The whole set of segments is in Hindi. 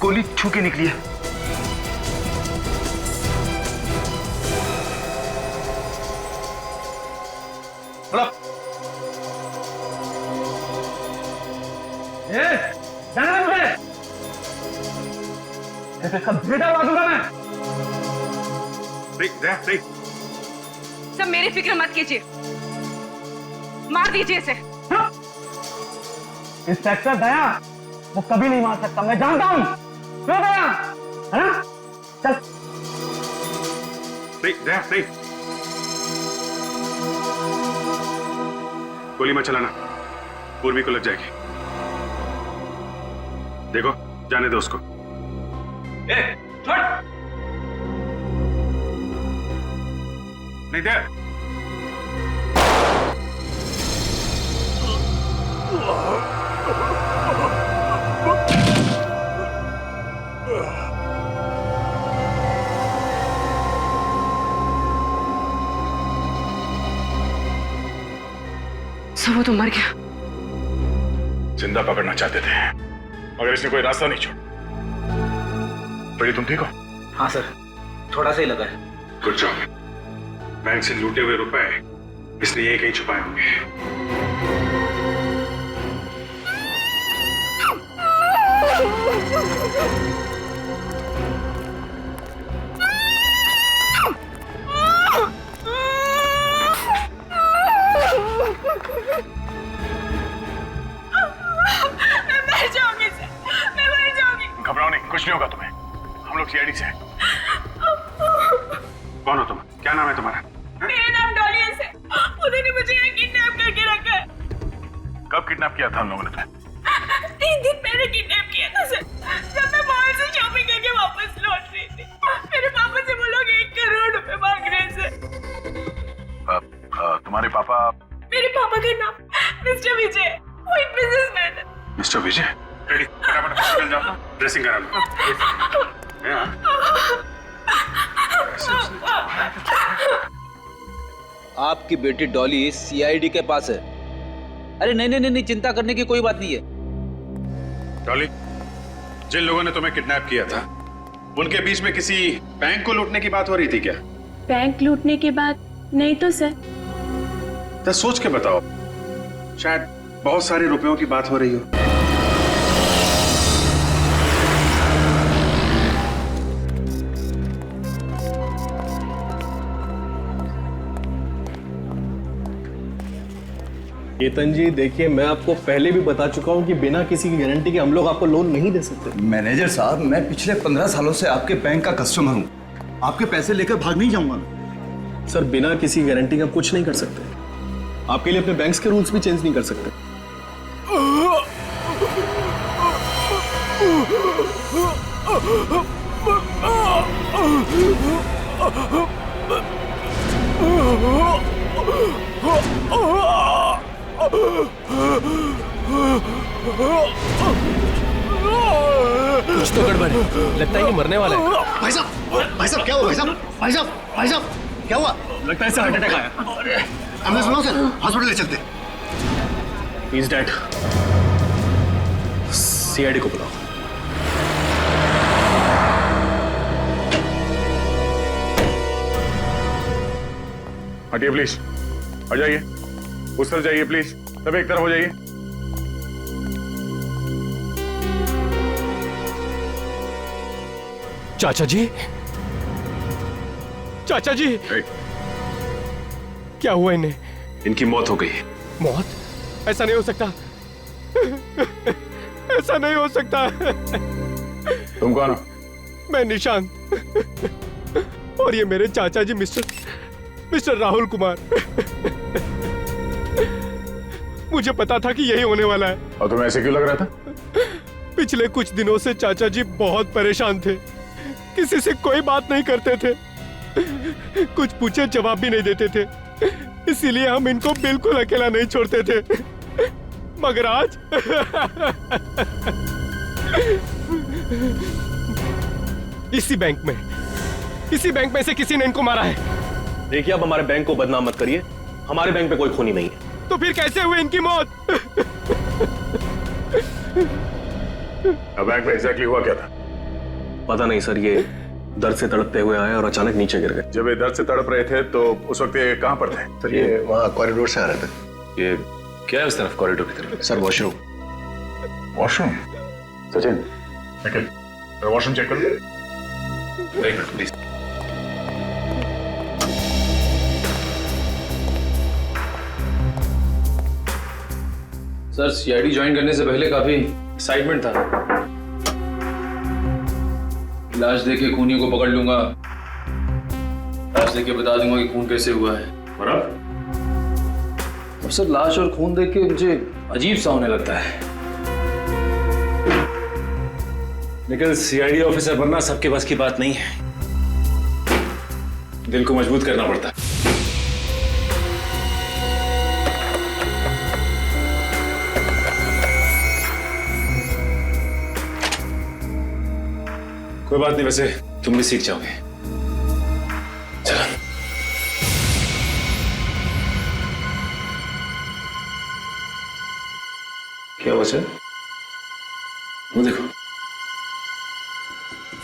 गोली छू के निकली है। जाना मुझे, इसका बेटा दूंगा मैं। नहीं। सब मेरी फिक्र मत कीजिए, मार दीजिए इसे। इंस्पेक्टर दया वो कभी नहीं मार सकता, मैं जानता हूं। क्यों दया, है ना? चल। नहीं दया नहीं, गोली मत चलाना, पूर्वी को लग जाएगी। देखो जाने दो उसको। छोड़। नहीं दया। सब वो तो मर गया। जिंदा पकड़ना चाहते थे मगर इसने कोई रास्ता नहीं छोड़ा। बड़ी तुम ठीक हो? हाँ सर, थोड़ा सा ही लगा है। Good job. बैंक से लूटे हुए रुपए इसने ये कहीं छुपाए होंगे। घबराओ नहीं, कुछ नहीं होगा तुम्हें। हम लोग सीआईडी से हैं। कौन हो तुम? क्या नाम है तुम्हारा? मेरा नाम डॉली है। उन्होंने मुझे यहाँ किडनैप करके रखा है। कब किडनैप किया था हम लोगों ने तुम्हें? 3 दिन पहले किडनैप किया था सर, जब मैं मॉल से शॉपिंग करके वापस लौट रही थी। मेरे पापा से वो लोग 1 करोड़ रुपए मांग रहे थे। तुम्हारे पापा? मेरे पापा का नाम मिस्टर विजय, वो एक बिजनेसमैन है। मिस्टर विजय? रेडी, फटाफट हॉस्पिटल जाओ, ड्रेसिंग करा लो। आपकी बेटी डॉली सीआईडी के पास है। अरे नहीं, चिंता करने की कोई बात नहीं है। डॉली, जिन लोगों ने तुम्हें किडनैप किया था उनके बीच में किसी बैंक को लूटने की बात हो रही थी क्या? बैंक लूटने के बाद नहीं तो सर। तो सोच के बताओ, शायद बहुत सारे रुपयों की बात हो रही हो। केतन जी देखिए, मैं आपको पहले भी बता चुका हूं कि बिना किसी की गारंटी के हम लोग आपको लोन नहीं दे सकते। मैनेजर साहब, मैं पिछले 15 सालों से आपके बैंक का कस्टमर हूं। आपके पैसे लेकर भाग नहीं जाऊंगा मैं। सर, बिना किसी गारंटी का कुछ नहीं कर सकते। आपके लिए अपने बैंक्स के रूल्स भी चेंज नहीं कर सकते। कुछ तो गड़बड़ है, लगता है कि मरने वाला है। भाई साहब क्या हुआ? भाई साहब क्या हुआ? लगता है हार्ट अटैक आया। एम्बुलेंस बुलाओ सर, हॉस्पिटल ले चलते। He is dead. सीआईडी को बुलाओ। हटिए प्लीज, आ जाइए, उस तरफ जाइए प्लीज, सब एक तरफ हो जाइए। चाचा जी, चाचा जी, क्या हुआ इन्हें? इनकी मौत हो गई। मौत? ऐसा नहीं हो सकता, ऐसा नहीं हो सकता। तुम कौन हो? मैं निशांत, और ये मेरे चाचा जी मिस्टर राहुल कुमार। मुझे पता था कि यही होने वाला है। और तुम्हें ऐसे क्यों लग रहा था? पिछले कुछ दिनों से चाचा जी बहुत परेशान थे, किसी से कोई बात नहीं करते थे, कुछ पूछे जवाब भी नहीं देते थे, इसीलिए हम इनको बिल्कुल अकेला नहीं छोड़ते थे। मगर आज इसी बैंक में से किसी ने इनको मारा है। देखिए, अब हमारे बैंक को बदनाम मत करिए, हमारे बैंक पे कोई खूनी नहीं है। तो फिर कैसे हुई इनकी मौत? अब बैंक में एग्जैक्टली हुआ क्या था? पता नहीं सर, ये दर्द से तड़पते हुए आए और अचानक नीचे गिर गए। जब ये दर्द से तड़प रहे थे तो उस वक्त ये कहाँ पर थे? सर ये वहाँ कॉरिडोर से आ रहे थे। ये क्या है उस तरफ कॉरिडोर की तरफ? Sir washroom. Washroom? Sachin Nikhil, washroom check करो। एक minute please. Sir CID join करने से पहले काफी एक्साइटमेंट था। लाश देखे खूनी को पकड़ लूंगा, लाश देख के बता दूंगा कि खून कैसे हुआ है। और अब सर लाश और खून देख के मुझे अजीब सा होने लगता है। निकल, सीआईडी ऑफिसर बनना सबके बस की बात नहीं है, दिल को मजबूत करना पड़ता है। कोई बात नहीं, वैसे तुम भी सीख जाओगे। चलो। क्या हुआ सर? वो देखो,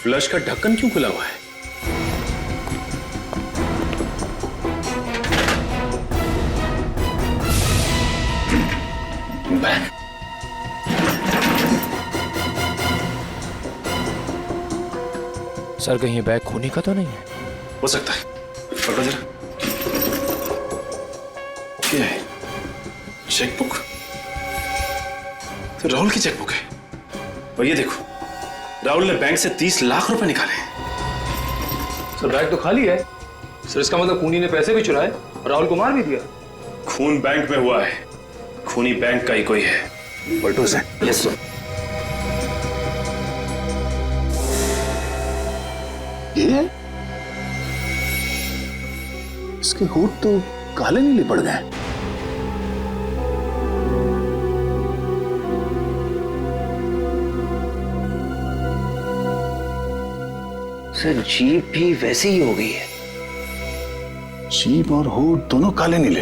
फ्लश का ढक्कन क्यों खुला हुआ है? बैग। सर कहीं बैग खोने का तो नहीं है? हो सकता है, पकड़ो जरा। क्या है? चेकबुक? तो राहुल की चेकबुक है। और ये देखो, राहुल ने बैंक से 30 लाख रुपए निकाले। सर बैग तो खाली है। सर इसका मतलब खूनी ने पैसे भी चुराए और राहुल को मार भी दिया। खून बैंक में हुआ है, खूनी बैंक का ही कोई है। पलटू से। Yes sir. ये इसके होठ तो काले नीले पड़ गए। सर जीप भी वैसी ही हो गई है। जीभ और होठ दोनों काले नीले।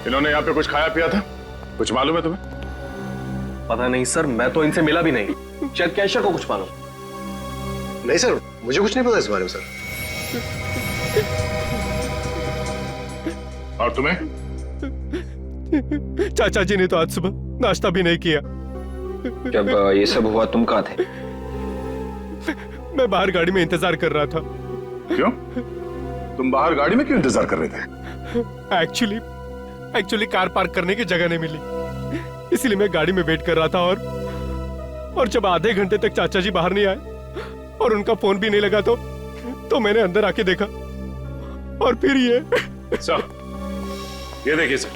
इन्होंने यहाँ पे कुछ खाया पिया था? कुछ मालूम है तुम्हें? पता नहीं सर, मैं तो इनसे मिला भी नहीं। शायद कैशियर को कुछ मालूम। नहीं सर, मुझे कुछ नहीं पता इस बारे में सर। और तुम्हें? चाचा जी ने तो आज सुबह नाश्ता भी नहीं किया। जब ये सब हुआ तुम कहाँ थे? मैं बाहर गाड़ी में इंतजार कर रहा था। क्यों? तुम बाहर गाड़ी में क्यों इंतजार कर रहे थे? एक्चुअली कार पार्क करने की जगह नहीं मिली, इसलिए मैं गाड़ी में वेट कर रहा था। और जब आधे घंटे तक चाचा जी बाहर नहीं आए और उनका फोन भी नहीं लगा तो मैंने अंदर आके देखा और फिर ये। सर ये देखिए सर,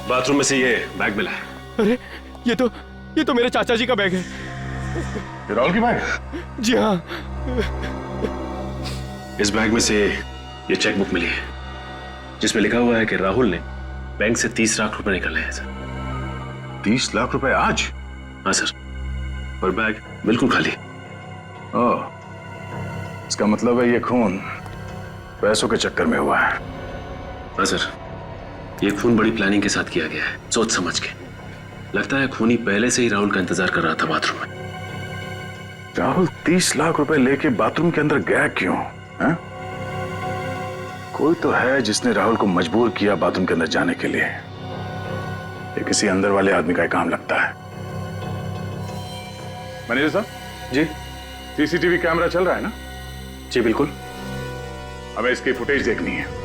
बाथरूम में से ये बैग मिला है। अरे ये तो मेरे चाचा जी का बैग है। ये राहुल की बैग? जी हाँ। इस बैग में से ये चेकबुक मिली है जिसमें लिखा हुआ है कि राहुल ने बैंक से 30 लाख रुपए निकाले हैं सर। 30 लाख रुपए आज? हाँ सर, और बैग बिल्कुल खाली। ओह, इसका मतलब है ये खून पैसों के चक्कर में हुआ है। हाँ सर, ये खून बड़ी प्लानिंग के साथ किया गया है, सोच समझ के। लगता है खूनी पहले से ही राहुल का इंतजार कर रहा था बाथरूम में। राहुल 30 लाख रुपए लेके बाथरूम के अंदर गया क्यों? है? कोई तो है जिसने राहुल को मजबूर किया बाथरूम के अंदर जाने के लिए। ये किसी अंदर वाले आदमी का काम लगता है। मैनेजर साहब जी। सीसीटीवी कैमरा चल रहा है ना? जी बिल्कुल। हमें इसकी फुटेज देखनी है।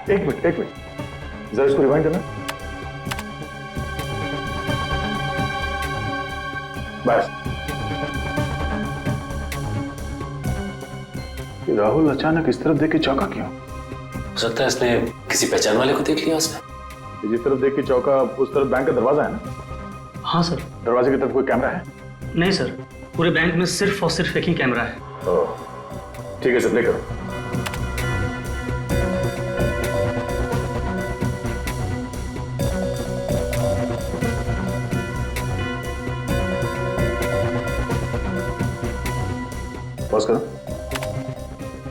एक मिनट जरा इसको रिवाइंड करना। बस। ये राहुल अचानक इस तरफ देख के चौंका क्यों? हो सकता है इसने किसी पहचान वाले को देख लिया उसने। जिस तरफ देख के चौका उस तरफ बैंक का दरवाजा है ना? हाँ सर। दरवाजे की तरफ कोई कैमरा है? नहीं सर, पूरे बैंक में सिर्फ और सिर्फ एक ही कैमरा है। ठीक है सर, प्ले करो। पॉज करो।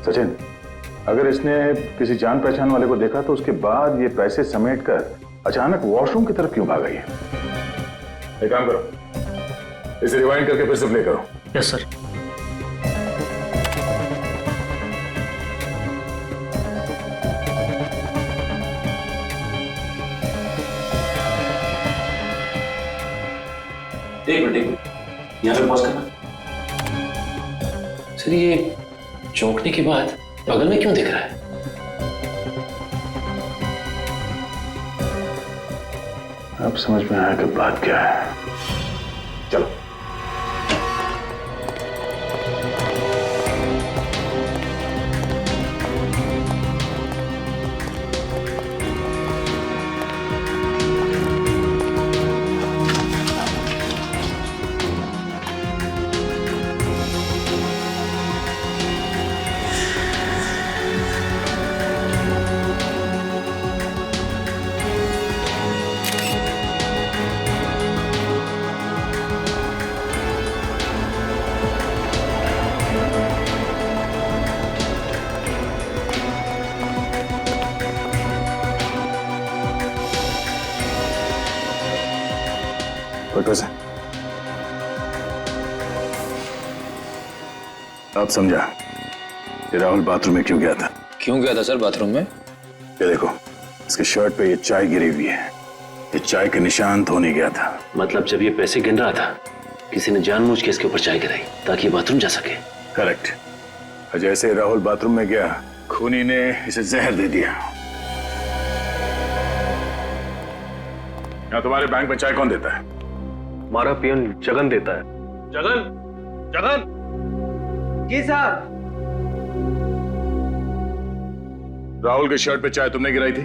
सचिन, अगर इसने किसी जान पहचान वाले को देखा तो उसके बाद ये पैसे समेटकर अचानक वॉशरूम की तरफ क्यों भाग गई है? एक काम करो, इसे रिवाइंड करके फिर से प्ले करो। Yes sir. एक मिनट यहाँ पे पॉज करना। सर ये चौंकने के बाद बगल में क्यों दिख रहा है? अब समझ में आया कि बात क्या है। चलो। अब समझा कि राहुल बाथरूम में क्यों गया था। क्यों गया था सर बाथरूम में? ये देखो, इसके शर्ट पे ये चाय गिरी हुई है। ये चाय के निशान धोने गया था। मतलब जब ये पैसे गिन रहा था किसी ने जानबूझ के इसके ऊपर चाय गिराई ताकि बाथरूम जा सके। करेक्ट। जैसे राहुल बाथरूम में गया, खूनी ने इसे जहर दे दिया। यहाँ तुम्हारे बैंक में चाय कौन देता है? हमारा पियन जगन देता है। जगन जी साहब। राहुल के शर्ट पे चाय तुमने गिराई थी?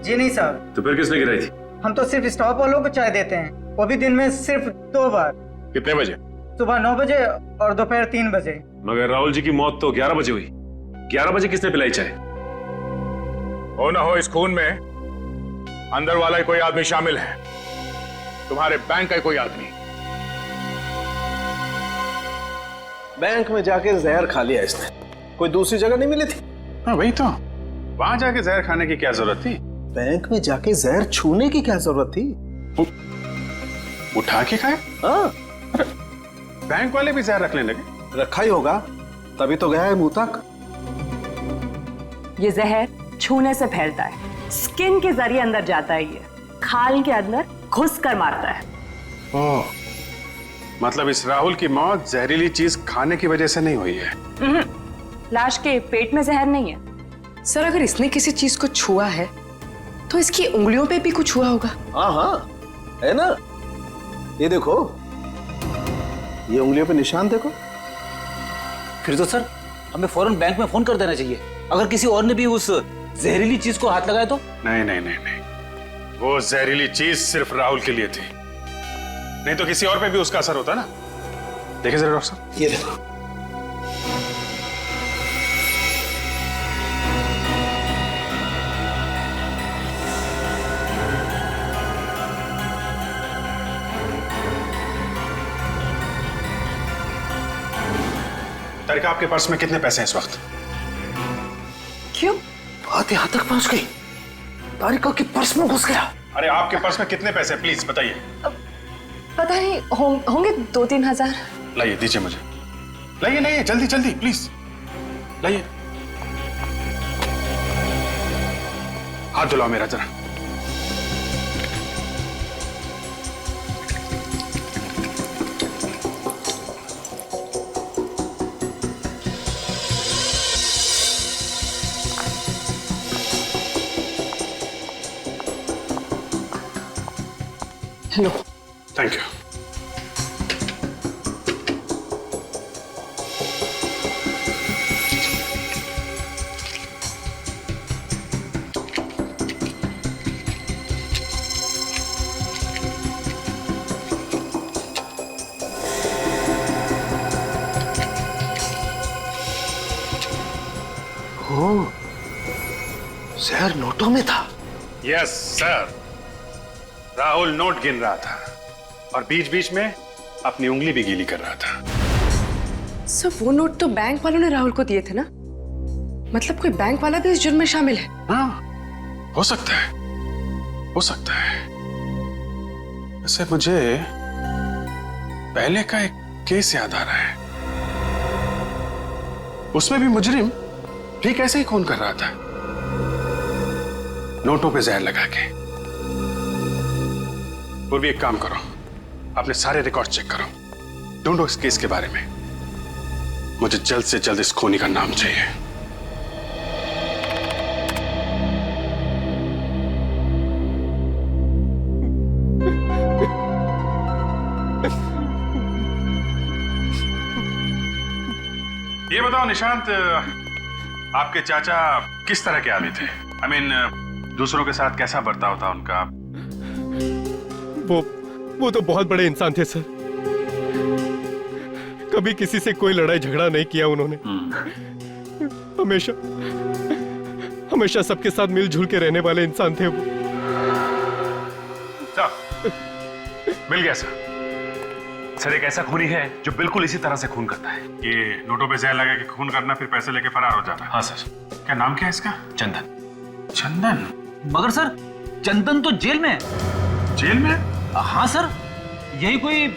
जी नहीं साहब। तो फिर किसने गिराई थी? हम तो सिर्फ स्टॉप वालों को चाय देते हैं, वो भी दिन में सिर्फ 2 बार। कितने बजे? सुबह 9 बजे और दोपहर 3 बजे। मगर राहुल जी की मौत तो 11 बजे हुई। 11 बजे किसने पिलाई चाय? हो ना हो, इस खून में अंदर वाला ही कोई आदमी शामिल है। तुम्हारे बैंक का कोई आदमी। बैंक में जाके जहर खा लिया इसने, कोई दूसरी जगह नहीं मिली थी। हाँ वही तो, वहां जाके जहर खाने की क्या जरूरत थी? बैंक में जाके जहर छूने की क्या जरूरत थी? उठा के खाए? हाँ, बैंक वाले भी जहर रखने लगे। रखा ही होगा, तभी तो गया है मुंह तक। ये जहर छूने से फैलता है, स्किन के जरिए अंदर जाता है, ये खाल के अंदर घुस कर मारता है। ओह, मतलब इस राहुल की मौत जहरीली चीज खाने की वजह से नहीं हुई है? लाश के पेट में जहर नहीं है। सर अगर इसने किसी चीज को छुआ है तो इसकी उंगलियों पे भी कुछ हुआ होगा। हाँ हाँ, है ना, ये देखो, ये उंगलियों पे निशान देखो। फिर तो सर हमें फौरन बैंक में फोन कर देना चाहिए, अगर किसी और ने भी उस जहरीली चीज को हाथ लगाया तो। नहीं नहीं नहीं नहीं, वो जहरीली चीज सिर्फ राहुल के लिए थी, नहीं तो किसी और पे भी उसका असर होता ना। देखिए जरा डॉक्टर साहब, ये देखो। तारिका, आपके पर्स में कितने पैसे हैं इस वक्त? क्यों? बात यहाँ तक पहुंच गई, तारिका के पर्स में घुस गया। अरे आपके पर्स में कितने पैसे, प्लीज बताइए। पता नहीं, होंगे 2-3 हजार। लाइए, दीजिए मुझे, लाइए लाइए, जल्दी जल्दी प्लीज लाइए। हाथ धुलाओ मेरा जरा। लो। Thank you. शहर नोटों में था। Yes sir. राहुल नोट गिन रहा था और बीच बीच में अपनी उंगली भी गीली कर रहा था। सर वो नोट तो बैंक वालों ने राहुल को दिए थे ना? मतलब कोई बैंक वाला भी इस जुर्म में शामिल है? हाँ, हो सकता है, हो सकता है। वैसे मुझे पहले का एक केस याद आ रहा है। उसमें भी मुजरिम ठीक ऐसे ही खून कर रहा था, नोटों पे जहर लगा के। पूर्वी एक काम करो, अपने सारे रिकॉर्ड चेक करो, ढूंढो इस केस के बारे में। मुझे जल्द से जल्द इस खूनी का नाम चाहिए। ये बताओ निशांत, आपके चाचा किस तरह के आदमी थे? I mean, दूसरों के साथ कैसा बर्ताव था उनका? वो तो बहुत बड़े इंसान थे सर। कभी किसी से कोई लड़ाई झगड़ा नहीं किया उन्होंने। हमेशा हमेशा सबके साथ मिलजुल के रहने वाले इंसान थे वो। मिल गया सर। सर एक ऐसा खूनी है जो बिल्कुल इसी तरह से खून करता है। ये नोटों पे जहर लगा के खून करना, फिर पैसे लेके फरार हो जाना। हाँ सर। क्या नाम क्या है इसका? चंदन। चंदन? मगर सर चंदन तो जेल में है। जेल में? हाँ सर, यही कोई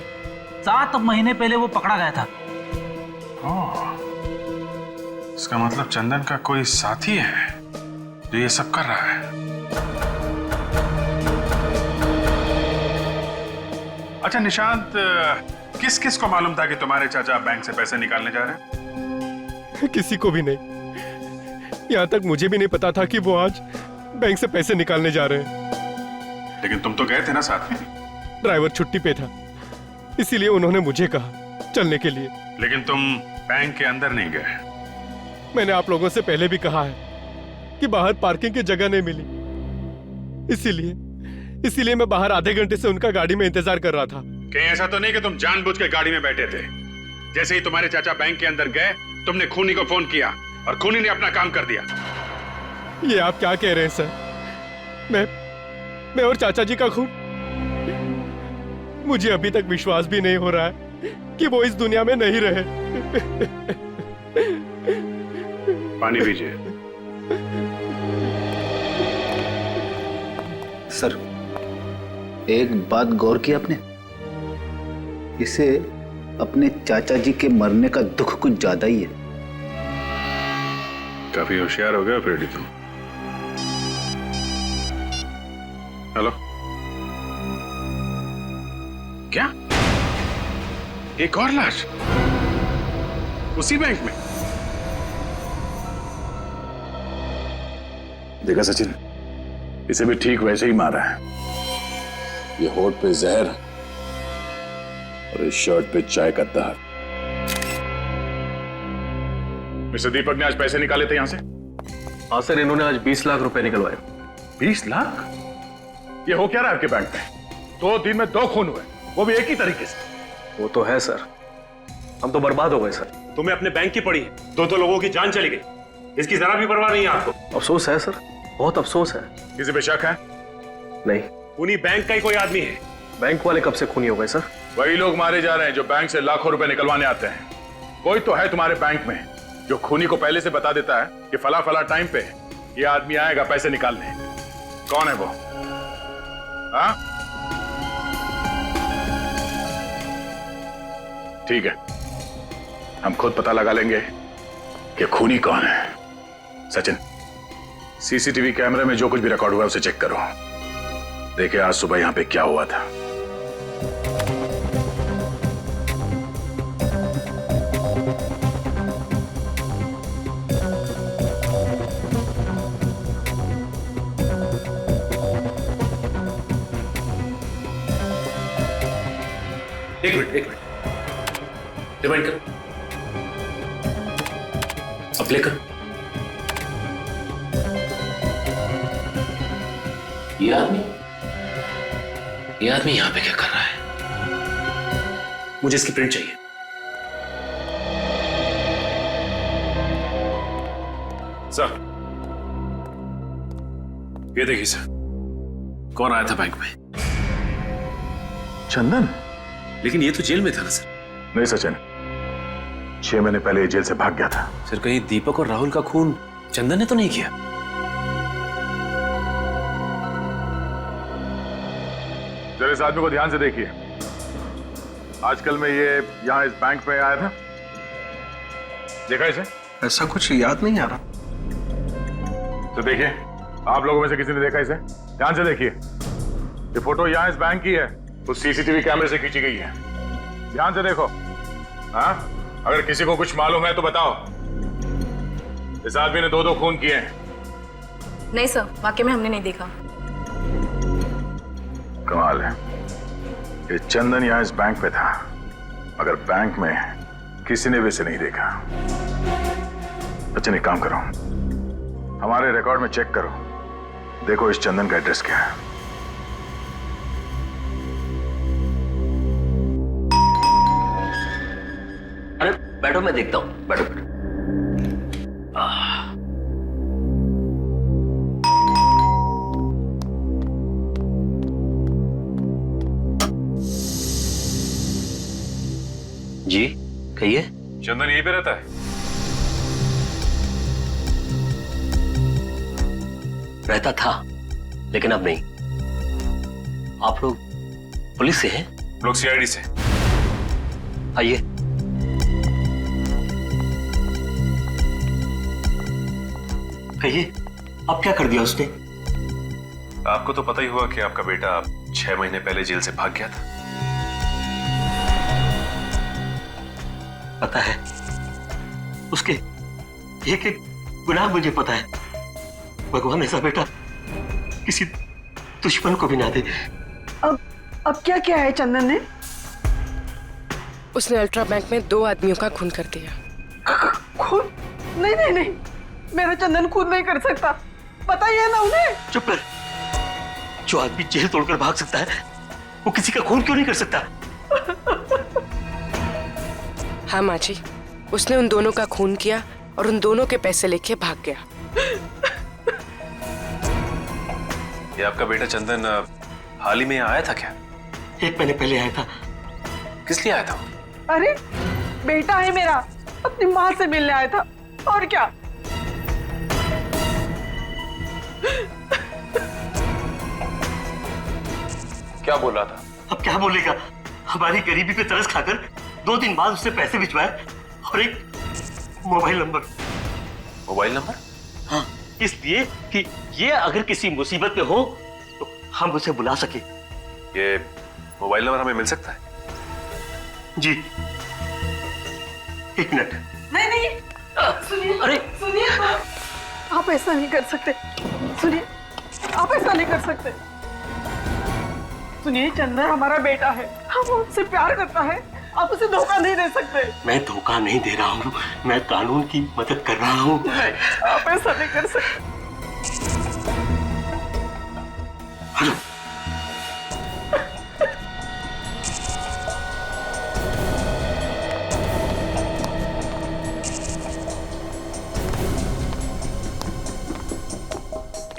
7 महीने पहले वो पकड़ा गया था। इसका मतलब चंदन का कोई साथी है जो ये सब कर रहा है। अच्छा निशांत, किस किस को मालूम था कि तुम्हारे चाचा बैंक से पैसे निकालने जा रहे हैं? किसी को भी नहीं। यहाँ तक मुझे भी नहीं पता था कि वो आज बैंक से पैसे निकालने जा रहे हैं। लेकिन तुम तो गए थे ना साथ में? ड्राइवर छुट्टी पे था, इसीलिए उन्होंने मुझे कहा चलने के लिए। लेकिन तुम बैंक के अंदर नहीं गए। मैंने आप लोगों से पहले भी कहा है कि बाहर पार्किंग की जगह नहीं मिली, इसीलिए मैं बाहर आधे घंटे से उनका गाड़ी में इंतजार कर रहा था। कहीं ऐसा तो नहीं कि तुम जानबूझ के गाड़ी में बैठे थे? जैसे ही तुम्हारे चाचा बैंक के अंदर गए, तुमने खूनी को फोन किया और खूनी ने अपना काम कर दिया। ये आप क्या कह रहे हैं सर? मैं और चाचा जी का खून? मुझे अभी तक विश्वास भी नहीं हो रहा है कि वो इस दुनिया में नहीं रहे। पानी पीजिए। सर एक बात गौर की आपने? इसे अपने चाचा जी के मरने का दुख कुछ ज्यादा ही है। काफी होशियार हो गए फ्रेडी तुम। हेलो, क्या एक और लाश उसी बैंक में? देखा सचिन, इसे भी ठीक वैसे ही मारा है। ये होठ पे जहर और इस शर्ट पे चाय का दाग। मिस्टर दीपक ने आज पैसे निकाले थे यहां से? हाँ सर, इन्होंने आज 20 लाख रुपए निकलवाए। 20 लाख? ये हो क्या रहा है आपके बैंक में? 2 दिन में 2 खून हुए, वो भी एक ही तरीके से। वो तो है सर, हम तो बर्बाद हो गए सर। तुम्हें अपने बैंक की पड़ी, 2 लोगों की जान चली गई, इसकी जरा भी परवाह नहीं है आपको? अफसोस है सर, बहुत अफसोस है। किसी पे शक है? नहीं। खूनी बैंक का ही कोई आदमी है। बैंक वाले कब से खूनी हो गए सर? वही लोग मारे जा रहे हैं जो बैंक से लाखों रुपए निकलवाने आते हैं। कोई तो है तुम्हारे बैंक में जो खूनी को पहले से बता देता है कि फला फला टाइम पे ये आदमी आएगा पैसे निकालने। कौन है वो? हाँ? ठीक है, हम खुद पता लगा लेंगे कि खूनी कौन है। सचिन, सीसीटीवी कैमरे में जो कुछ भी रिकॉर्ड हुआ है उसे चेक करो। देखिए आज सुबह यहां पे क्या हुआ था। रिवाइंड कर, अब प्ले कर। ये आदमी यहां पे क्या कर रहा है? मुझे इसकी प्रिंट चाहिए। सर, ये देखिए सर, कौन आया था बैंक में? चंदन। लेकिन ये तो जेल में था ना सर। नहीं सचिन, 6 महीने पहले ये जेल से भाग गया था। सर, कहीं दीपक और राहुल का खून चंदन ने तो नहीं किया? जरा इस आदमी को ध्यान से देखिए। आजकल में ये यहाँ इस बैंक में आया था, देखा इसे? ऐसा कुछ याद नहीं आ रहा। तो देखिए, आप लोगों में से किसी ने देखा इसे? ध्यान से देखिए। ये फोटो यहाँ इस बैंक की है, तो सीसीटीवी कैमरे से खींची गई है। ध्यान से देखो। हाँ, अगर किसी को कुछ मालूम है तो बताओ। इस आदमी ने 2 खून किए हैं। नहीं सर, वाकई में हमने नहीं देखा। कमाल है, ये चंदन यहाँ इस बैंक पे था, मगर बैंक में किसी ने भी इसे नहीं देखा। अच्छा, एक काम करो, हमारे रिकॉर्ड में चेक करो, देखो इस चंदन का एड्रेस क्या है। अरे बैठो, मैं देखता हूं। बैठो बैठो। जी कहिए। चंदन यहीं पे रहता है? रहता था, लेकिन अब नहीं। आप लोग पुलिस से हैं? लोग सीआईडी से। आइए। कहिए, अब क्या कर दिया उसने? आपको तो पता ही हुआ कि आपका बेटा 6 महीने पहले जेल से भाग गया था। पता है, उसके एक एक गुनाह मुझे पता है। भगवान ऐसा बेटा किसी दुश्मन को भी ना दे। अब क्या क्या है चंदन ने? उसने अल्ट्रा बैंक में 2 आदमियों का खून कर दिया। खून? नहीं नहीं नहीं, मेरा चंदन खून नहीं कर सकता, बताइए ना उन्हें। चुप कर। जो आदमी जेल तोड़कर भाग सकता है, वो किसी का खून क्यों नहीं कर सकता? हाँ माँ जी, उसने उन दोनों का खून किया और उन दोनों के पैसे लेके भाग गया। ये आपका बेटा चंदन हाल ही में आया था क्या? 1 महीने पहले आया था। किस लिए आया था? अरे बेटा है मेरा, अपनी माँ से मिलने आया था, और क्या। क्या बोल रहा था? अब क्या बोलेगा? हमारी गरीबी पे तरस खाकर 2 दिन बाद उसने पैसे भिजवाए और एक मोबाइल नंबर। Mobile number? हाँ, इसलिए कि ये अगर किसी मुसीबत में हो तो हम उसे बुला सके। ये मोबाइल नंबर हमें मिल सकता है? जी, 1 मिनट। नहीं नहीं, सुनिए। अरे सुनिए, आप ऐसा नहीं कर सकते। सुनिए, आप ऐसा नहीं कर सकते। सुनिए, चंदन हमारा बेटा है, हम उससे प्यार करता है, आप उसे धोखा नहीं दे सकते। मैं धोखा नहीं दे रहा हूँ, मैं कानून की मदद कर रहा हूँ। नहीं, आप ऐसा नहीं कर सकते। हेलो।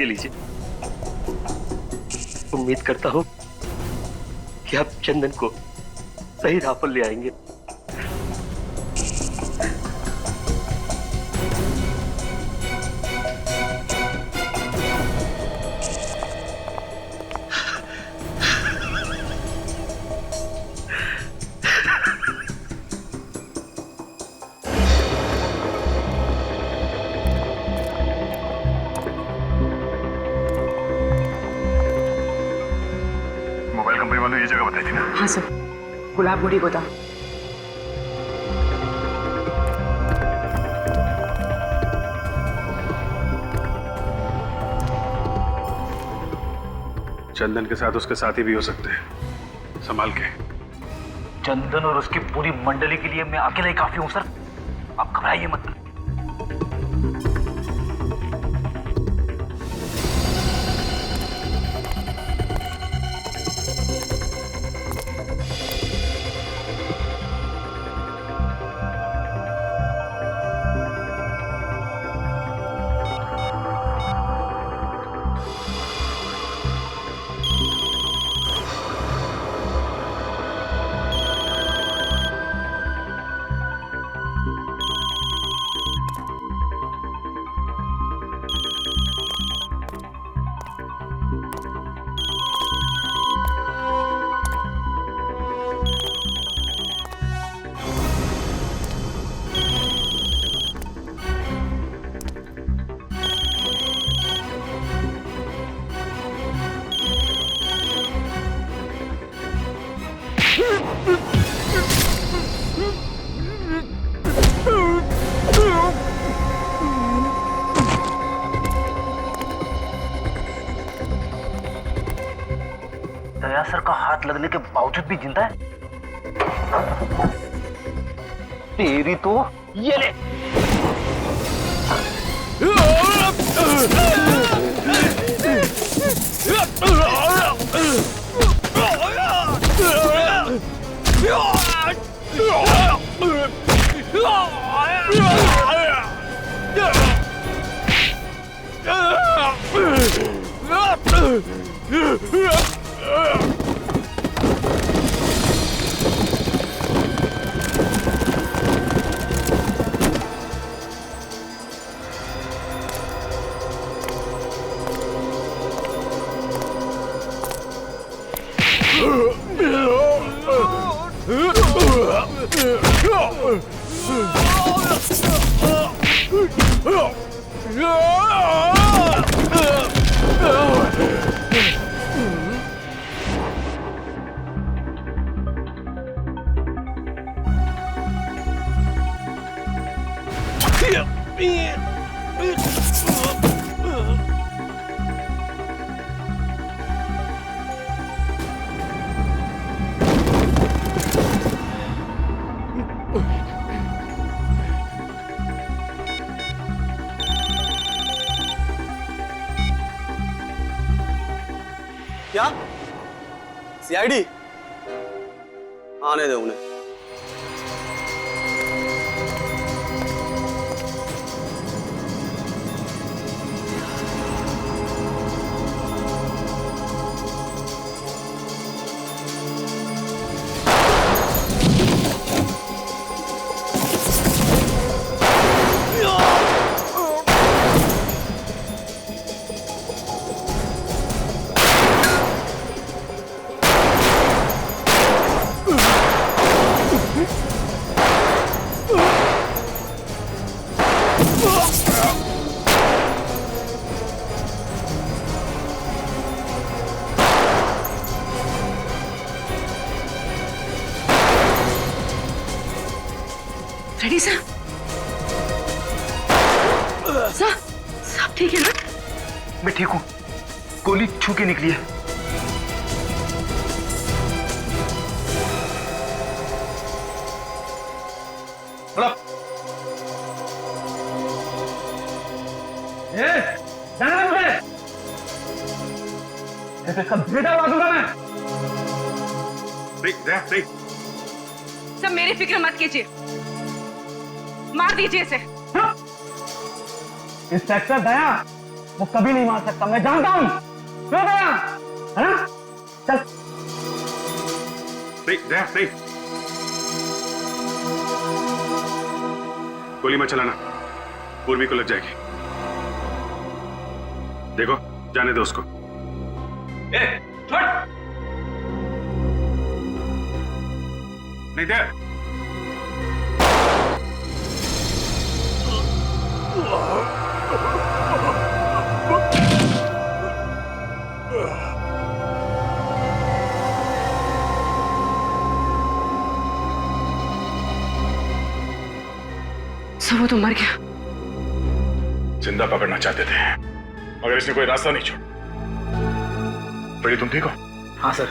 ये लीजिए। उम्मीद करता हूँ कि आप चंदन को सही राह पर ले आएंगे। मोबाइल कंपनी वालों ने ये जगह बताई थी ना? हाँ सर, गुलाब गुड़ी गोदाम। चंदन के साथ उसके साथी भी हो सकते हैं, संभाल के। चंदन और उसकी पूरी मंडली के लिए मैं अकेला ही काफी हूं सर, आप घबराइए मत। दया सर का हाथ लगने के बावजूद भी जिंदा है? तेरी तो ये ले। क्या सीआईडी? आने दे उन्हें। रेडी साहब? साहब ठीक है ना? मैं ठीक हूँ, गोली छू के निकली है। जाना मुझे, ऐसे सब बेटा बाजूगा मैं। सब मेरी फिक्र मत कीजिए, मार दीजिए इसे। इंस्पेक्टर दया वो कभी नहीं मार सकता, मैं जानता हूँ। क्यों दया, है ना? चल। नहीं गोली मत चलाना, पूर्वी को लग जाएगी। देखो जाने दो उसको। छोड़। नहीं दे। वो तो मर गया। जिंदा पकड़ना चाहते थे मगर इसने कोई रास्ता नहीं छोड़ा। फ्रेडी तुम ठीक हो? हाँ सर,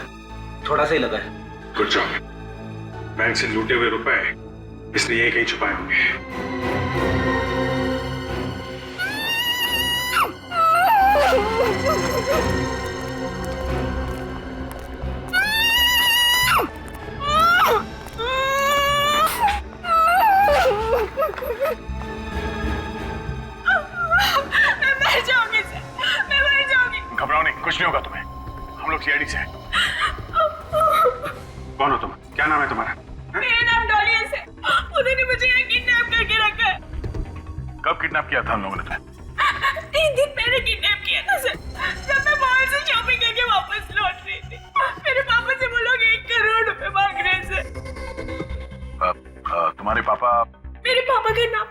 थोड़ा सा ही लगा है। Good job. बैंक से लूटे हुए रुपए इसलिए यही कहीं छुपाए होंगे। मैं मर जाऊंगी सर, मैं मर जाऊंगी। घबराओ नहीं, कुछ नहीं होगा तुम्हें। हम लोग सीआईडी से हैं। कौन हो तुम? क्या नाम है तुम्हारा? मेरा नाम डॉली है सर। उन्होंने मुझे यहाँ किडनैप करके रखा है। कब किडनैप किया था हम लोगों ने तुम्हें? 3 दिन पहले किडनैप किया था सर, जब मैं मॉल से शॉपिंग करके वापस लौट रही थी। मेरे पापा से वो लोग 1 करोड़ रुपए मांग रहे हैं सर। तुम्हारे पापा? मेरे पापा का नाम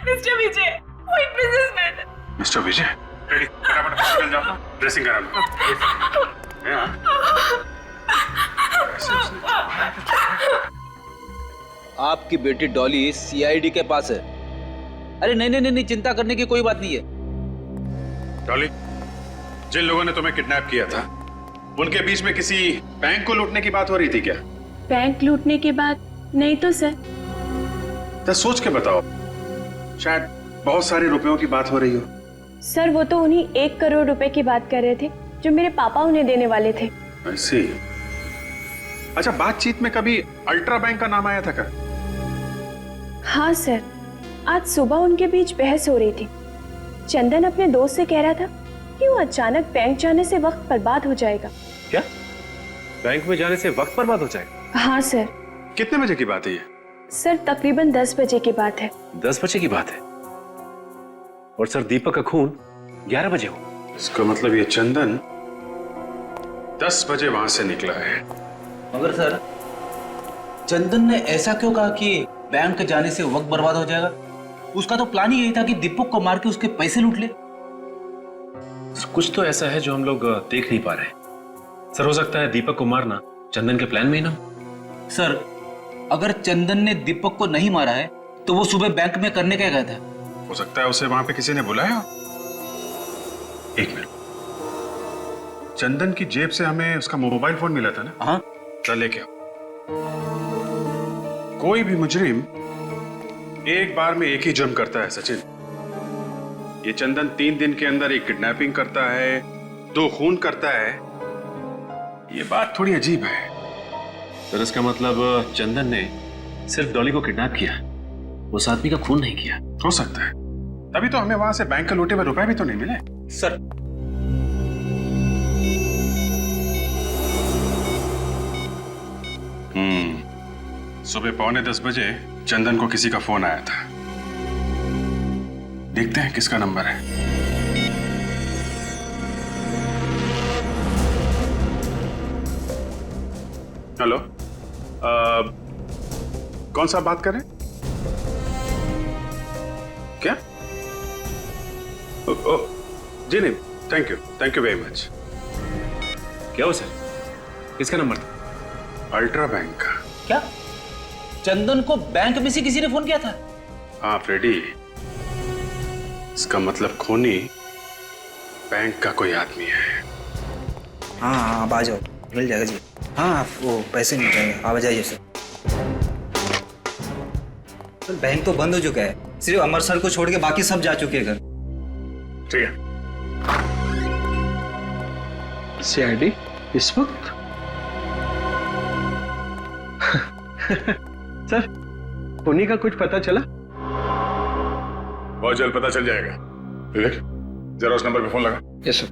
मिस्टर विजय, वो एक बिजनेसमैन है। मिस्टर विजय? रेडी, फटाफट हॉस्पिटल जाओ, ड्रेसिंग करा लो। आपकी बेटी डॉली सीआईडी के पास है। अरे नहीं नहीं नहीं, चिंता करने की कोई बात नहीं है। डॉली, जिन लोगों ने तुम्हें किडनैप किया था उनके बीच में किसी बैंक को लूटने की बात हो रही थी क्या? बैंक लूटने के बाद नहीं तो सर। तो सोच के बताओ, शायद बहुत सारे रुपयों की बात हो रही हो। सर वो तो उन्हीं 1 करोड़ रुपए की बात कर रहे थे जो मेरे पापा उन्हें देने वाले थे। ऐसी? अच्छा, बातचीत में कभी अल्ट्रा बैंक का नाम आया था क्या? हाँ सर, आज सुबह उनके बीच बहस हो रही थी। चंदन अपने दोस्त से कह रहा था कि वो अचानक बैंक जाने से वक्त बर्बाद हो जाएगा। क्या? बैंक में जाने से वक्त बर्बाद हो जाएगा? हाँ सर। कितने बजे की बात है ये? सर तकरीबन 10 बजे की बात है। 10 बजे की बात है? और सर दीपक का खून 11 बजे हो। इसका मतलब ये चंदन 10 बजे वहां से निकला है। मगर सर, चंदन ने ऐसा क्यों कहा कि बैंक जाने से वक्त बर्बाद हो जाएगा? उसका तो प्लान ही यही था कि दीपक को मार के उसके पैसे लूट ले। कुछ तो ऐसा है जो हम लोग देख नहीं पा रहे। सर हो सकता है दीपक को मारना चंदन के प्लान में ही ना हो। सर अगर चंदन ने दीपक को नहीं मारा है तो वो सुबह बैंक में करने क्या गया था? हो सकता है उसे वहां पे किसी ने बुलाया। एक मिनट, चंदन की जेब से हमें उसका मोबाइल फोन मिला था ना? हाँ। चल लेके आओ। कोई भी मुजरिम एक बार में एक ही जुर्म करता है सचिन। ये चंदन 3 दिन के अंदर एक किडनैपिंग करता है, 2 खून करता है। ये बात थोड़ी अजीब है। सर इसका मतलब चंदन ने सिर्फ डॉली को किडनैप किया, उस आदमी का खून नहीं किया। हो सकता है, तभी तो हमें वहां से बैंक के लूटे हुए रुपए भी तो नहीं मिले। सर सुबह 9:45 बजे चंदन को किसी का फोन आया था। देखते हैं किसका नंबर है। हेलो, कौन सा बात कर रहे हैं? क्या? जी नहीं, थैंक यू वेरी मच। क्या हो सर, किसका नंबर था? अल्ट्रा बैंक का। क्या चंदन को बैंक में से किसी ने फोन किया था? हाँ फ्रेडी, इसका मतलब खूनी बैंक का कोई आदमी है। हाँ आप आ जाओ, मिल जाएगा जी। हाँ वो पैसे मिल जाएंगे, आप आ जाइए सर। बैंक तो बंद हो चुका है, सिर्फ अमर सर को छोड़ के बाकी सब जा चुके हैं घर। ठीक है। सीआईडी इस वक्त? सर खूनी का कुछ पता चला? बहुत जल्द पता चल जाएगा। विवेक, जरा उस नंबर पे फोन लगा। Yes sir.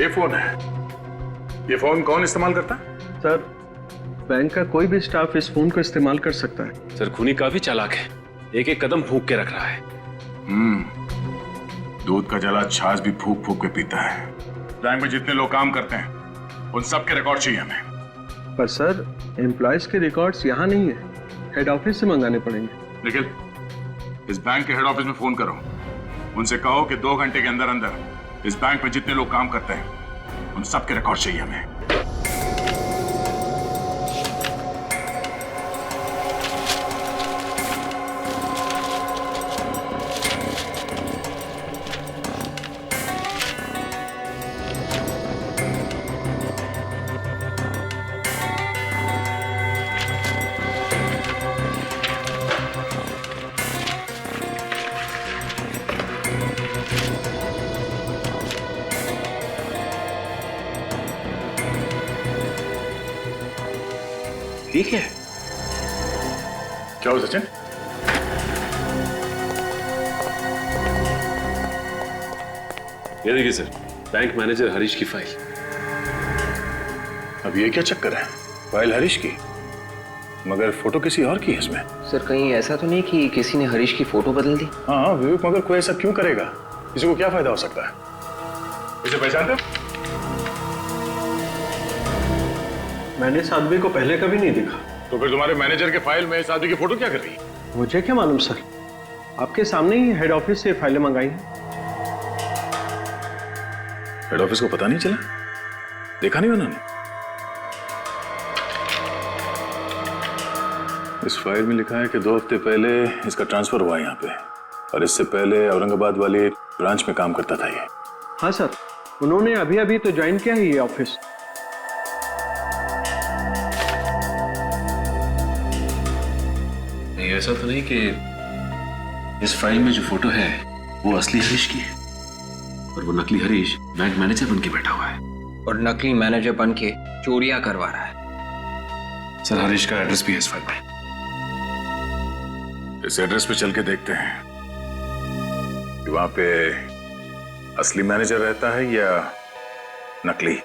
ये फोन है। ये फोन कौन इस्तेमाल करता है? सर बैंक का कोई भी स्टाफ इस फोन को इस्तेमाल कर सकता है। सर खूनी काफी चालाक है, एक एक कदम फूंक के रख रहा है। दूध का जला छाछ भी फूक फूक के पीता है। बैंक में जितने लोग काम करते हैं उन सब के रिकॉर्ड चाहिए हमें। पर सर एम्प्लॉयज के रिकॉर्ड्स यहाँ नहीं है, हेड ऑफिस से मंगाने पड़ेंगे। निखिल, इस बैंक के हेड ऑफिस में फोन करो, उनसे कहो कि 2 घंटे के अंदर अंदर इस बैंक में जितने लोग काम करते हैं उन सब के रिकॉर्ड चाहिए हमें। ठीक है। क्या हो सचिन? ये देखिए सर, बैंक मैनेजर हरीश की फाइल। अब ये क्या चक्कर है? फाइल हरीश की, मगर फोटो किसी और की है इसमें। सर कहीं ऐसा तो नहीं कि किसी ने हरीश की फोटो बदल दी? हाँ विवेक, मगर कोई ऐसा क्यों करेगा? किसी को क्या फायदा हो सकता है? इसे पहचानते हो? मैंने इस आदमी को पहले कभी नहीं देखा। तो फिर तुम्हारे मैनेजर के फाइल में इस आदमी की फोटो क्या कर रही है? मुझे क्या मालूम सर, आपके सामने ही हेड ऑफिस से फाइलें मंगाई हैं। हेड ऑफिस को पता नहीं चला? देखा नहीं उन्होंने? इस फाइल में लिखा है कि 2 हफ्ते पहले इसका ट्रांसफर हुआ यहाँ पे, और इससे पहले औरंगाबाद वाली ब्रांच में काम करता था ये। हाँ सर, उन्होंने अभी अभी तो ज्वाइन किया ही ये ऑफिस। नहीं, ऐसा तो नहीं कि इस फाइल में जो फोटो है वो असली हरीश की है और वो नकली हरीश बैंक मैनेजर बन के बैठा हुआ है। और नकली मैनेजर बन के चोरियां करवा रहा है। सर हरीश का एड्रेस भी है इस फाइल में। इस एड्रेस पे चल के देखते हैं कि वहां पे असली मैनेजर रहता है या नकली।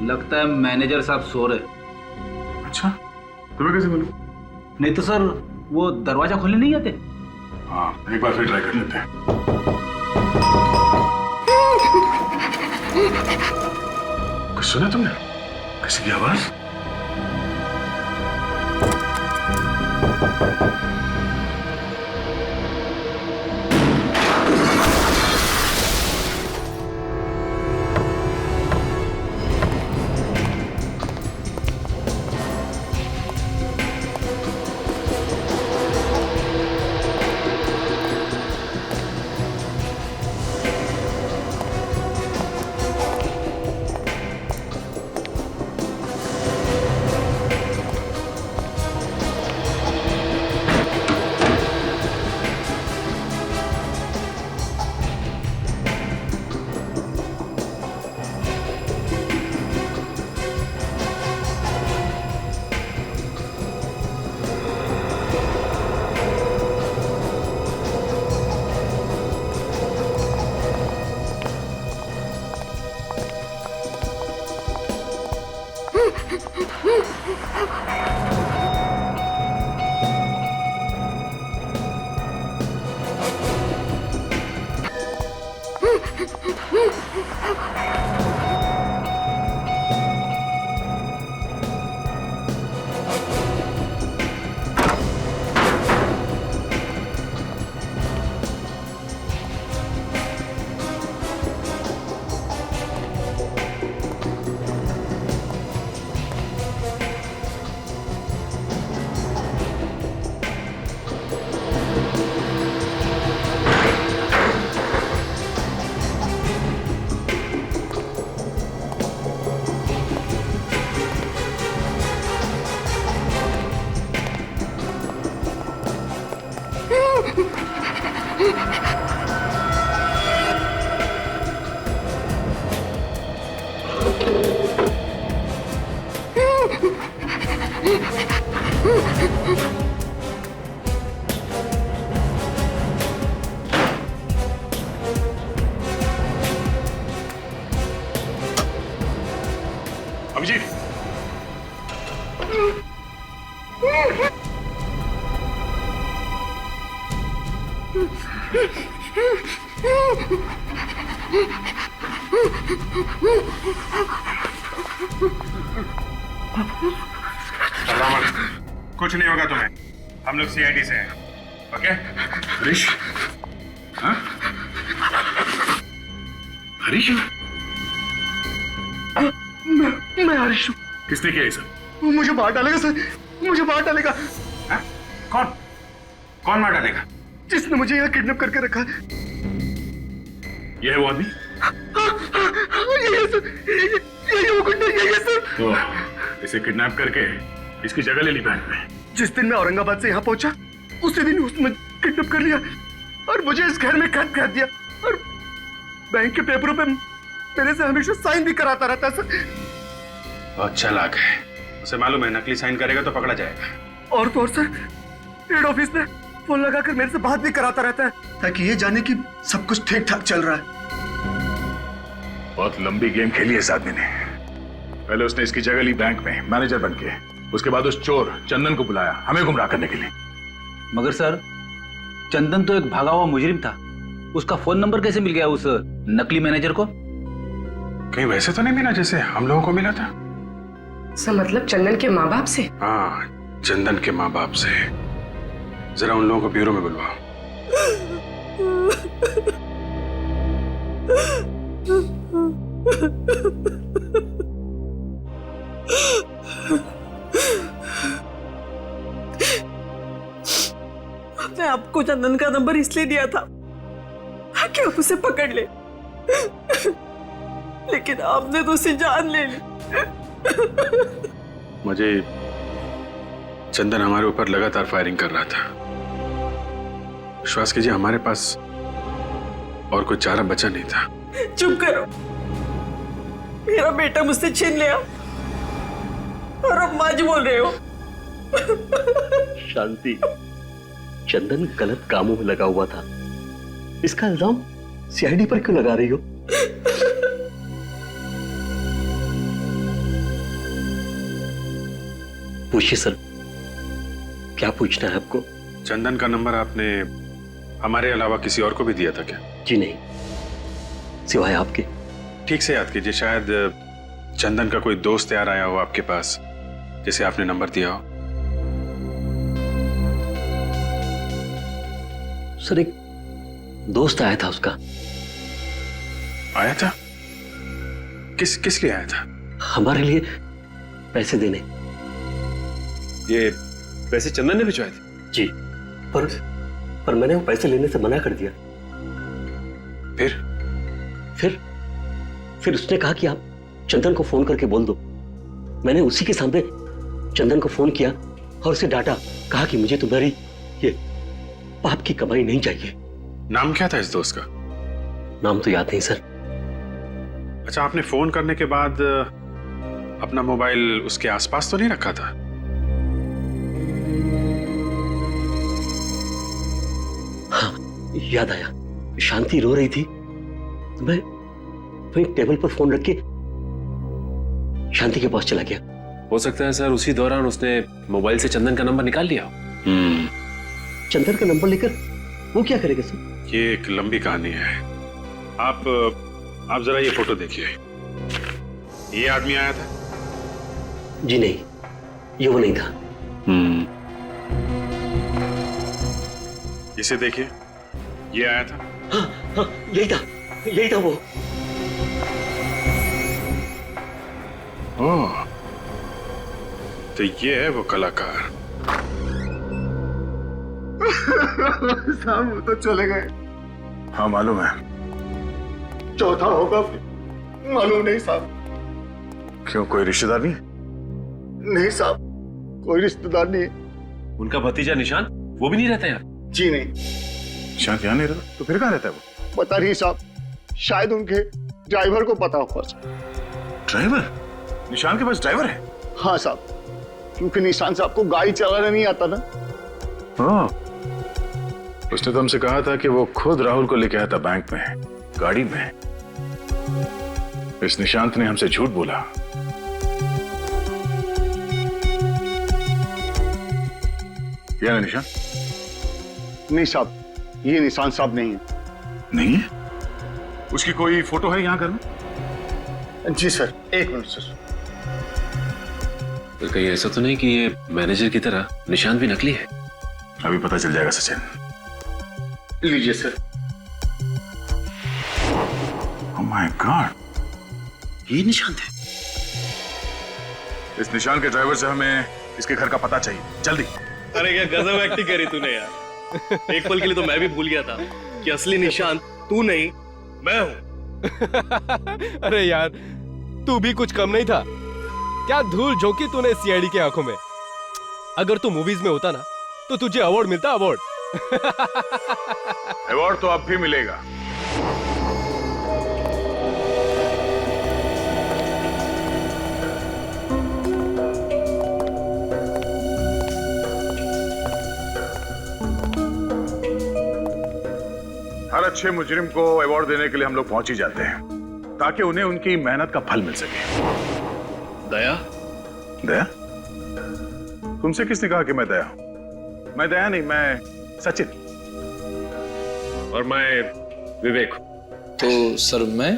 लगता है मैनेजर साहब सो रहे। अच्छा, तुम्हें कैसे मालूम? नहीं तो सर वो दरवाजा खोलने नहीं आते? हाँ, एक बार फिर ट्राई कर लेते हैं। कुछ सुना तुमने? किसी की आवाज? अभिजीत, कुछ नहीं होगा तुम्हें, हम लोग सीआईडी से हैं, ओके? हरीश? हाँ? हरीश? मैं हरीश हूँ। किसने किया ये सब? मुझे मार डालेगा सर, मुझे मार डालेगा। कौन? कौन मार डालेगा? जिसने मुझे यहाँ किडनैप करके रखा। ये है वो आदमी? यही सर, यही वो गुंडा, यही सर। तो इसे किडनैप करके इसकी जगह ले ली बैंक में। जिस दिन मैं औरंगाबाद से यहाँ पहुंचा उसी दिन उसने किडनैप कर लिया और मुझे इस घर में कैद कर दिया और बैंक के पेपरों पे मेरे से हमेशा साइन भी कराता रहता है सर। बहुत चालाक है, उसे मालूम है नकली साइन करेगा तो पकड़ा जाएगा। और तो और सर, हेड ऑफिस में फोन लगाकर मेरे से बात भी कराता रहता है ताकि ये जाने कि सब कुछ ठीक ठाक चल रहा है। बहुत लंबी गेम खेली है इस आदमी ने। पहले उसने इसकी जगह ली बैंक में मैनेजर बन के, उसके बाद उस चोर चंदन को बुलाया हमें गुमराह करने के लिए। मगर सर, चंदन तो एक भागा हुआ मुजरिम था, उसका फोन नंबर कैसे मिल गया उस नकली मैनेजर को? कहीं वैसे तो नहीं मिला जैसे हम लोगों को मिला था? सर मतलब चंदन के माँ बाप से? हाँ, चंदन के माँ बाप से। जरा उन लोगों को ब्यूरो में बुलवाओ। आपने आपको चंदन का नंबर इसलिए दिया था ताकि आप उसे पकड़ ले, लेकिन आपने तो उसे जान ले ली। मुझे चंदन हमारे ऊपर लगातार फायरिंग कर रहा था। विश्वास कीजिए हमारे पास और कोई चारा बचा नहीं था। चुप करो, मेरा बेटा मुझसे छीन लिया और अब माँ जी बोल रहे हो। शांति, चंदन गलत कामों में लगा हुआ था, इसका इल्जाम सीआईडी पर क्यों लगा रही हो? पूछिए सर, क्या पूछना है आपको? चंदन का नंबर आपने हमारे अलावा किसी और को भी दिया था क्या? जी नहीं, सिवाय आपके। ठीक से याद कीजिए, शायद चंदन का कोई दोस्त यार आया हो आपके पास जिसे आपने नंबर दिया हो। सर एक दोस्त आया था उसका। आया था? किस लिए आया था? हमारे लिए पैसे देने। ये पैसे चंदन ने भिजवाए थे? जी, पर मैंने वो पैसे लेने से मना कर दिया। फिर उसने कहा कि आप चंदन को फोन करके बोल दो। मैंने उसी के सामने चंदन को फोन किया और उसे डांटा, कहा कि मुझे तुम्हारी ये पाप की कमाई नहीं चाहिए। नाम क्या था इस दोस्त का? नाम तो याद नहीं सर। अच्छा, आपने फोन करने के बाद अपना मोबाइल उसके आसपास तो नहीं रखा था? हाँ, याद आया। शांति रो रही थी तो मैं वहीं टेबल पर फोन रख के शांति के पास चला गया। हो सकता है सर उसी दौरान उसने मोबाइल से चंदन का नंबर निकाल लिया। चंदन का नंबर लेकर वो क्या करेगा सर? ये एक लंबी कहानी है। आप जरा ये फोटो देखिए। ये आदमी आया था? जी नहीं, ये वो नहीं था। इसे देखिए, ये आया था? हाँ, यही था वो। ओह, तो ये है वो कलाकार। साहब वो तो चले गए। हाँ मालूम है। चौथा होगा मालूम नहीं साहब। क्यों, कोई रिश्तेदार नहीं? नहीं साहब, कोई रिश्तेदार नहीं। उनका भतीजा निशांत, वो भी नहीं रहता यार? जी नहीं। निशांत यहाँ नहीं रहता? तो फिर कहाँ रहता है वो? पता नहीं साहब, शायद उनके ड्राइवर को पता होगा। ड्राइवर? निशांत के पास ड्राइवर है? हाँ साहब, क्योंकि निशांत साहब को गाड़ी चलाना नहीं आता ना। हाँ, उसने तो हमसे कहा था कि वो खुद राहुल को लेके आया था बैंक में, गाड़ी में। इस निशांत ने हमसे झूठ बोला। क्या है निशांत? नहीं साहब, ये निशांत साहब नहीं है। नहीं है? उसकी कोई फोटो है यहाँ घर में? जी सर, एक मिनट सर। तो कहीं ऐसा तो नहीं कि ये मैनेजर की तरह निशांत भी नकली है? अभी पता चल जाएगा सचिन। लीजिए सर। ओह माय गॉड, ये निशांत है। इस निशांत के ड्राइवर से हमें इसके घर का पता चाहिए, जल्दी। अरे क्या गजब एक्टिंग करी तूने यार। एक पल के लिए तो मैं भी भूल गया था कि असली निशांत तू नहीं मैं हूं। अरे यार, तू भी कुछ कम नहीं था। क्या धूल झोंकी तूने सीआईडी की आंखों में। अगर तू मूवीज में होता ना तो तुझे अवार्ड मिलता, अवार्ड। अवार्ड तो अब भी मिलेगा। हर अच्छे मुजरिम को अवार्ड देने के लिए हम लोग पहुंच ही जाते हैं, ताकि उन्हें उनकी मेहनत का फल मिल सके। दया? दया? तुमसे किसने कहा कि मैं दया हूं? मैं दया नहीं, मैं सचिन। और मैं विवेक। तो सर मैं?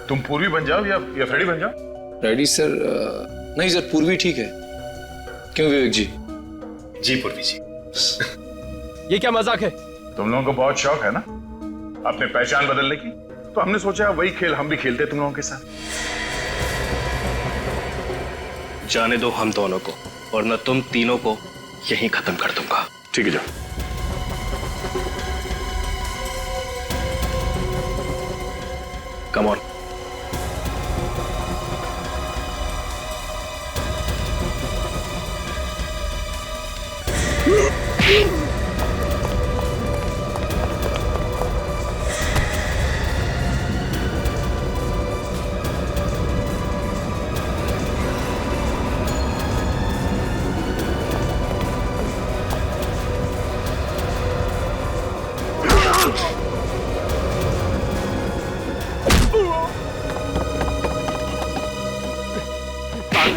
तुम पूर्वी बन जाओ या फ्रेडी बन जाओ। Ready sir? नहीं सर, पूर्वी ठीक है। क्यों विवेक जी? जी पूर्वी जी। ये क्या मजाक है? तुम लोगों को बहुत शौक है ना अपने पहचान बदलने की, तो हमने सोचा वही खेल हम भी खेलते तुम लोगों के साथ। जाने दो हम दोनों को, वरना तुम तीनों को यहीं खत्म कर दूंगा। ठीक है, जाओ। Come on.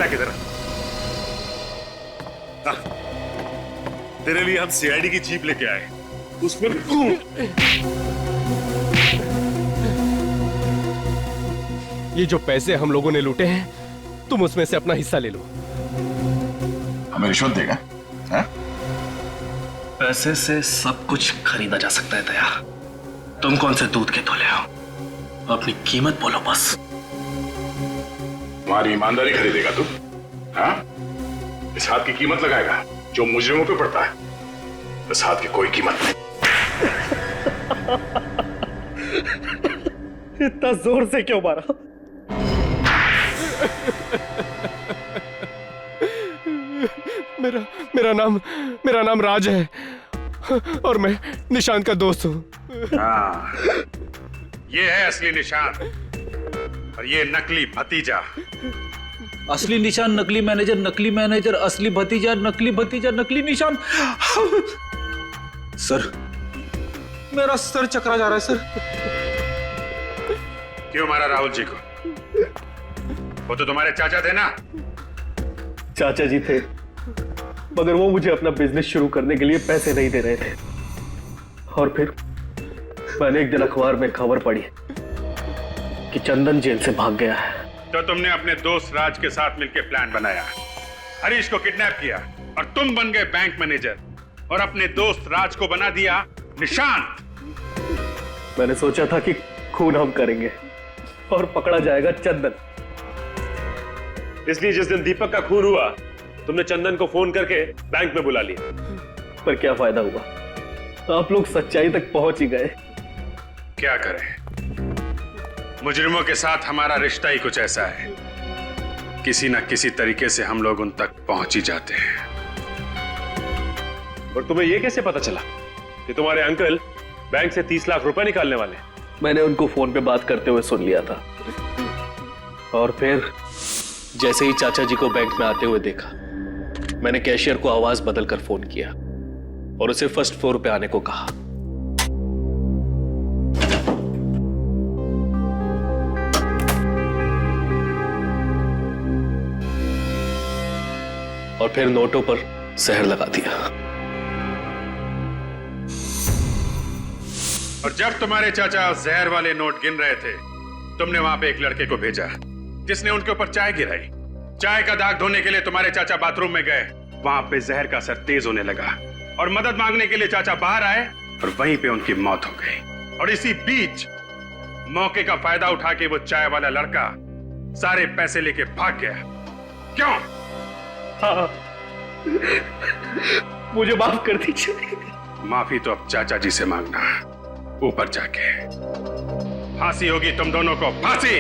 किधर? तेरे लिए हम सीआईडी की जीप लेके आए, उसमें ये जो पैसे हम लोगों ने लूटे हैं, तुम उसमें से अपना हिस्सा ले लो। हमें रिश्वत देगा? पैसे से सब कुछ खरीदा जा सकता है दया। तुम कौन से दूध के तोले हो? अपनी कीमत बोलो बस। हमारी ईमानदारी खरीदेगा तू? हाँ? इस हाथ की कीमत लगाएगा जो मुजरिमों पे पड़ता है। इस हाथ की कोई कीमत नहीं। इतना जोर से क्यों मारा? मेरा नाम राज है और मैं निशांत का दोस्त हूँ। हाँ, ये है असली निशान और ये नकली भतीजा। असली निशान, नकली मैनेजर, असली भतीजा, नकली निशान। सर, मेरा सर चकरा जा रहा है सर। क्यों मारा राहुल जी को? वो तो तुम्हारे चाचा थे ना? चाचा जी थे, मगर वो मुझे अपना बिजनेस शुरू करने के लिए पैसे नहीं दे रहे थे। और फिर मैंने एक दिन अखबार में खबर पढ़ी कि चंदन जेल से भाग गया है। तो तुमने अपने दोस्त राज के साथ मिलकर प्लान बनाया, हरीश को किडनैप किया और तुम बन गए बैंक मैनेजर और अपने दोस्त राज को बना दिया निशांत। मैंने सोचा था कि खून हम करेंगे और पकड़ा जाएगा चंदन। इसलिए जिस दिन दीपक का खून हुआ, तुमने चंदन को फोन करके बैंक में बुला लिया। पर क्या फायदा हुआ? आप लोग सच्चाई तक पहुंच ही गए। क्या करें, मुजरिमों के साथ हमारा रिश्ता ही कुछ ऐसा है, किसी ना किसी तरीके से हम लोग उन तक पहुंच ही जाते हैं। और तुम्हें यह कैसे पता चला कि तुम्हारे अंकल बैंक से 30 लाख रुपए निकालने वाले? मैंने उनको फोन पे बात करते हुए सुन लिया था और फिर जैसे ही चाचा जी को बैंक में आते हुए देखा, मैंने कैशियर को आवाज बदलकर फोन किया और उसे फर्स्ट फ्लोर पे आने को कहा। और फिर नोटों पर जहर लगा दिया। और जब तुम्हारे चाचा जहर वाले नोट गिन रहे थे, तुमने वहां पे एक लड़के को भेजा जिसने उनके ऊपर चाय गिराई। चाय का दाग धोने के लिए तुम्हारे चाचा बाथरूम में गए, वहां पे जहर का असर तेज होने लगा और मदद मांगने के लिए चाचा बाहर आए और वहीं पे उनकी मौत हो गई। और इसी बीच मौके का फायदा उठा के वो चाय वाला लड़का सारे पैसे लेके भाग गया। क्यों? हाँ, मुझे माफ कर दीजिए। माफी तो अब चाचा जी से मांगना, ऊपर जाके। फांसी होगी तुम दोनों को, फांसी।